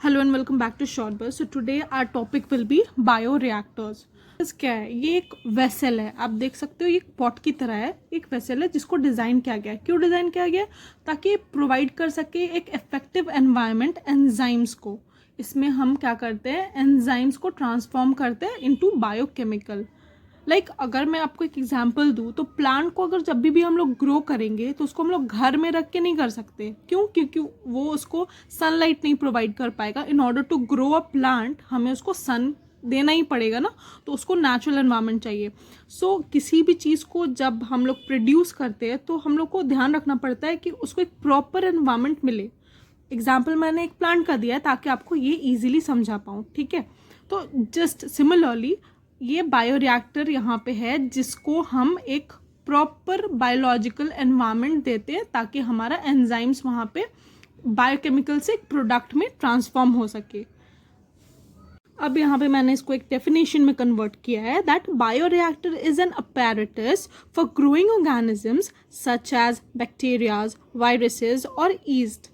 Hello and welcome back to short bus. So today our topic will be bioreactors. क्या है ये? एक vessel है, आप देख सकते हो ये एक पॉट की तरह है। एक वेसल है जिसको डिज़ाइन किया गया है। क्यों डिज़ाइन किया गया? ताकि प्रोवाइड कर सके एक इफेक्टिव एनवायरनमेंट एंजाइम्स को। इसमें हम क्या करते हैं, एंजाइम्स को ट्रांसफॉर्म करते हैं इनटू बायोकेमिकल। अगर मैं आपको एक एग्जांपल दूँ तो प्लांट को अगर जब भी हम लोग ग्रो करेंगे तो उसको हम लोग घर में रख के नहीं कर सकते। क्यों? क्योंकि वो उसको सनलाइट नहीं प्रोवाइड कर पाएगा। In order to grow a plant हमें उसको सन देना ही पड़ेगा ना, तो उसको नेचुरल एनवायरनमेंट चाहिए। सो किसी भी चीज़ को जब हम लोग प्रोड्यूस करते हैं तो हम लोग को ध्यान रखना पड़ता है कि उसको एक प्रॉपर एनवायरनमेंट मिले। एग्जाम्पल मैंने एक प्लांट का दिया है ताकि आपको ये ईजिली समझा पाऊँ, ठीक है। तो जस्ट सिमिलरली ये बायोरिएक्टर यहाँ पे है जिसको हम एक प्रॉपर बायोलॉजिकल एनवायरनमेंट देते हैं ताकि हमारा एंजाइम्स वहाँ पे बायोकेमिकल से एक प्रोडक्ट में ट्रांसफॉर्म हो सके। अब यहाँ पे मैंने इसको एक डेफिनेशन में कन्वर्ट किया है that bioreactor is an apparatus for growing organisms such as bacterias, viruses और yeast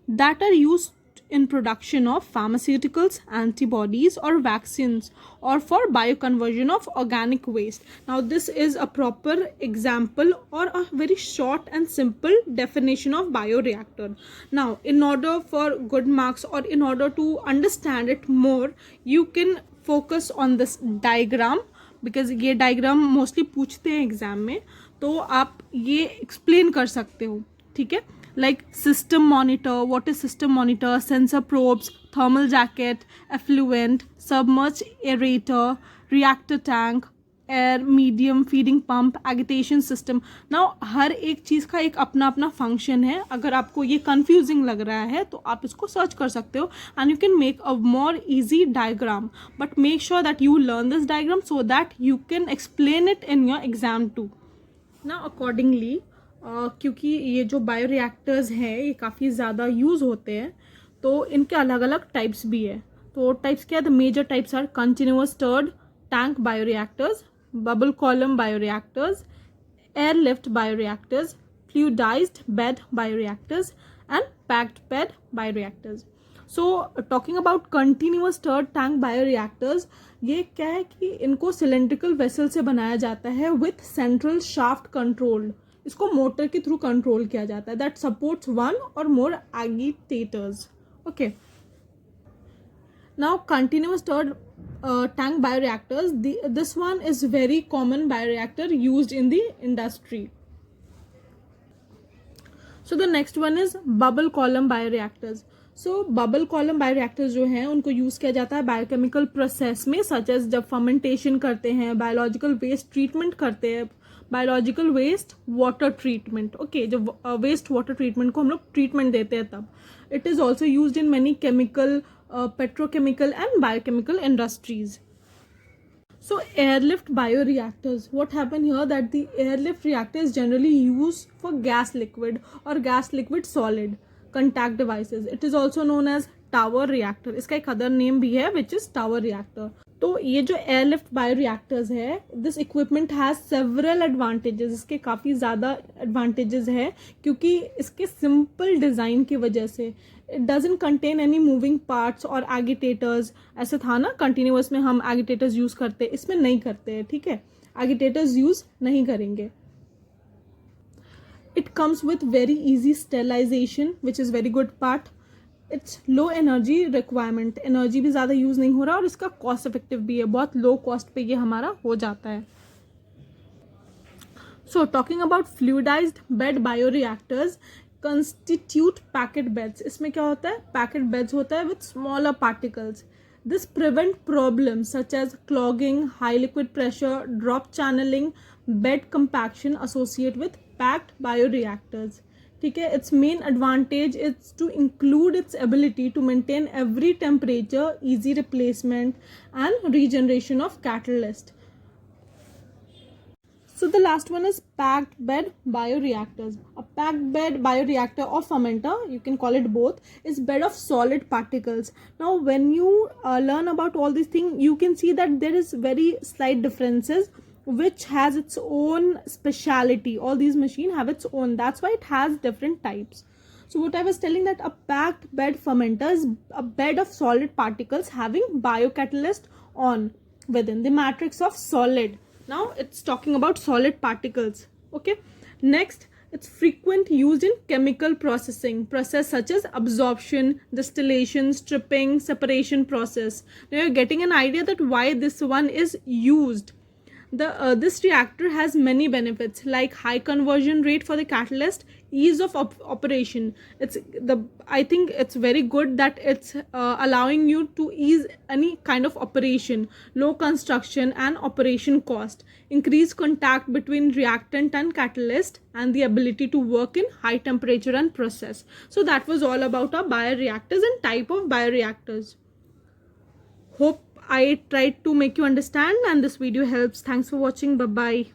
that are used in production of pharmaceuticals, antibodies or vaccines or for bioconversion of organic waste. Now this is a proper example or a very short and simple definition of bioreactor. Now in order for good marks or in order to understand it more, you can focus on this diagram because ये diagram mostly पूछते हैं exam में, तो आप ये explain कर सकते हो, ठीक है। Like system monitor, what is system monitor, sensor probes, thermal jacket, effluent, submerged aerator, reactor tank, air medium feeding pump, agitation system. Now हर एक चीज़ का एक अपना अपना फंक्शन है। अगर आपको ये कंफ्यूजिंग लग रहा है तो आप इसको सर्च कर सकते हो and you can make a more easy diagram, but make sure that you learn this diagram so that you can explain it in your exam too. Now accordingly क्योंकि ये जो बायोरिएक्टर्स हैं ये काफ़ी ज़्यादा यूज़ होते हैं तो इनके अलग अलग टाइप्स भी है। तो टाइप्स क्या है? The major types are continuous stirred tank bioreactors, bubble column bioreactors, airlift bioreactors, fluidized bed bioreactors and packed bed bioreactors. So talking about continuous stirred tank bioreactors, ये क्या है कि इनको cylindrical vessel से बनाया जाता है with central shaft controlled. इसको मोटर के थ्रू कंट्रोल किया जाता है that supports one or more agitators. Okay. Now continuous stirred tank bioreactors, this one is very common bioreactor used in the industry. So the next one is bubble column bioreactors. So bubble column bioreactors जो हैं उनको use किया जाता है biochemical process में, such as जब fermentation करते हैं, बायोलॉजिकल वेस्ट ट्रीटमेंट करते हैं, biological waste water treatment. Okay, जब वेस्ट वाटर ट्रीटमेंट को हम लोग ट्रीटमेंट देते हैं तब। It is also use in many chemical, petrochemical and biochemical industries. So airlift bioreactors, what happen here that the airlift reactor is generally used for gas liquid or gas liquid solid contact devices. It is also known as tower reactor. इसका एक other name भी है which is tower reactor. तो ये जो airlift bioreactors है, this equipment has several advantages. इसके काफ़ी ज़्यादा एडवांटेजेस है क्योंकि इसके सिंपल डिज़ाइन की वजह से it doesn't contain any moving parts और एगिटेटर्स। ऐसे था ना कंटिन्यूअस में हम एगिटेटर्स यूज़ करते, इसमें नहीं करते हैं, ठीक है। एगिटेटर्स यूज़ नहीं करेंगे। It comes with very easy sterilization which is very good part. It's low energy requirement, energy भी ज़्यादा यूज़ नहीं हो रहा और इसका कॉस्ट इफेक्टिव भी है, बहुत लो कॉस्ट पे ये हमारा हो जाता है। So talking about fluidised bed bioreactors constitute packet beds. इसमें क्या होता है? पैकेट बेड्स होता है with smaller particles. This prevent problem such as clogging, high liquid pressure, drop channelling, bed compaction associate with packed bioreactors, ठीक है। Its main advantage is to include its ability to maintain every temperature, easy replacement and regeneration of catalyst. So the last one is packed bed bioreactors. A packed bed bioreactor or fermenter, you can call it both, is bed of solid particles. Now when you learn about all these things, you can see that there is very slight differences which has its own speciality. All these machines have its own, that's why it has different types. So what I was telling, that a packed bed fermenter is a bed of solid particles having biocatalyst on within the matrix of solid. Now it's talking about solid particles. Okay. Next, it's frequent used in chemical process such as absorption, distillation, stripping, separation process. Now you're getting an idea that why this one is used. This reactor has many benefits like high conversion rate for the catalyst, ease of operation. I think it's very good that it's allowing you to ease any kind of operation, low construction and operation cost, increased contact between reactant and catalyst, and the ability to work in high temperature and process. So that was all about our bioreactors and type of bioreactors. Hope I tried to make you understand and this video helps. Thanks for watching. Bye bye.